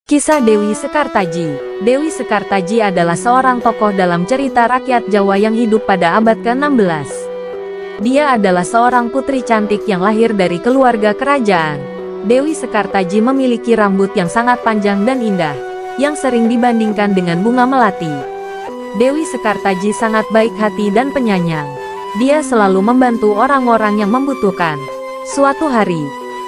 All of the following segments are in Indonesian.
Kisah Dewi Sekartaji. Dewi Sekartaji adalah seorang tokoh dalam cerita rakyat Jawa yang hidup pada abad ke-16. Dia adalah seorang putri cantik yang lahir dari keluarga kerajaan. Dewi Sekartaji memiliki rambut yang sangat panjang dan indah, yang sering dibandingkan dengan bunga melati. Dewi Sekartaji sangat baik hati dan penyayang. Dia selalu membantu orang-orang yang membutuhkan. Suatu hari,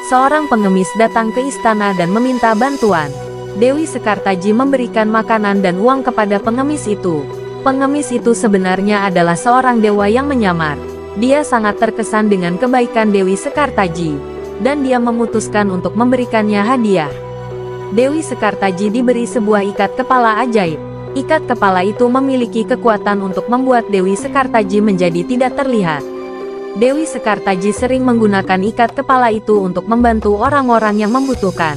seorang pengemis datang ke istana dan meminta bantuan. Dewi Sekartaji memberikan makanan dan uang kepada pengemis itu. Pengemis itu sebenarnya adalah seorang dewa yang menyamar. Dia sangat terkesan dengan kebaikan Dewi Sekartaji, dan dia memutuskan untuk memberikannya hadiah. Dewi Sekartaji diberi sebuah ikat kepala ajaib. Ikat kepala itu memiliki kekuatan untuk membuat Dewi Sekartaji menjadi tidak terlihat. Dewi Sekartaji sering menggunakan ikat kepala itu untuk membantu orang-orang yang membutuhkan.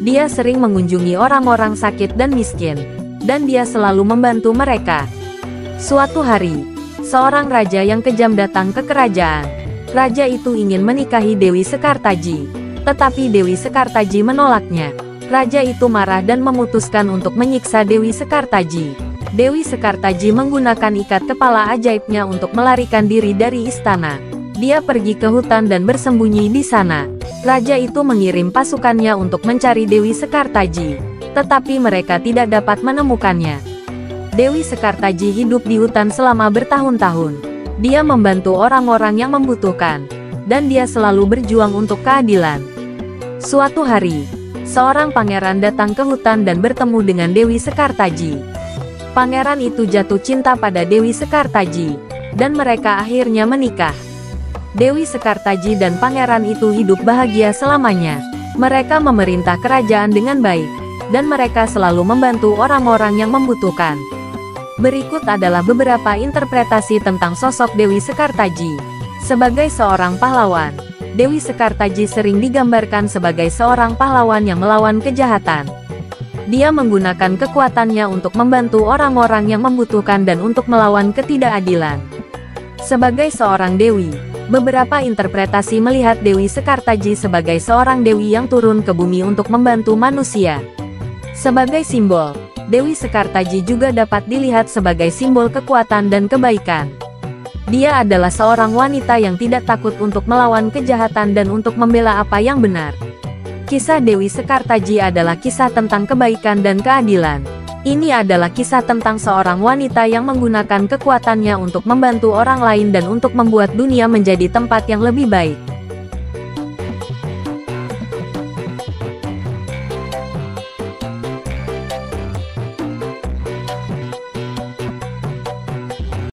Dia sering mengunjungi orang-orang sakit dan miskin, dan dia selalu membantu mereka. Suatu hari, seorang raja yang kejam datang ke kerajaan. Raja itu ingin menikahi Dewi Sekartaji, tetapi Dewi Sekartaji menolaknya. Raja itu marah dan memutuskan untuk menyiksa Dewi Sekartaji. Dewi Sekartaji menggunakan ikat kepala ajaibnya untuk melarikan diri dari istana. Dia pergi ke hutan dan bersembunyi di sana. Raja itu mengirim pasukannya untuk mencari Dewi Sekartaji, tetapi mereka tidak dapat menemukannya. Dewi Sekartaji hidup di hutan selama bertahun-tahun. Dia membantu orang-orang yang membutuhkan, dan dia selalu berjuang untuk keadilan. Suatu hari, seorang pangeran datang ke hutan dan bertemu dengan Dewi Sekartaji. Pangeran itu jatuh cinta pada Dewi Sekartaji, dan mereka akhirnya menikah. Dewi Sekartaji dan pangeran itu hidup bahagia selamanya. Mereka memerintah kerajaan dengan baik, dan mereka selalu membantu orang-orang yang membutuhkan. Berikut adalah beberapa interpretasi tentang sosok Dewi Sekartaji. Sebagai seorang pahlawan, Dewi Sekartaji sering digambarkan sebagai seorang pahlawan yang melawan kejahatan. Dia menggunakan kekuatannya untuk membantu orang-orang yang membutuhkan dan untuk melawan ketidakadilan. Sebagai seorang dewi, beberapa interpretasi melihat Dewi Sekartaji sebagai seorang dewi yang turun ke bumi untuk membantu manusia. Sebagai simbol, Dewi Sekartaji juga dapat dilihat sebagai simbol kekuatan dan kebaikan. Dia adalah seorang wanita yang tidak takut untuk melawan kejahatan dan untuk membela apa yang benar. Kisah Dewi Sekartaji adalah kisah tentang kebaikan dan keadilan. Ini adalah kisah tentang seorang wanita yang menggunakan kekuatannya untuk membantu orang lain dan untuk membuat dunia menjadi tempat yang lebih baik.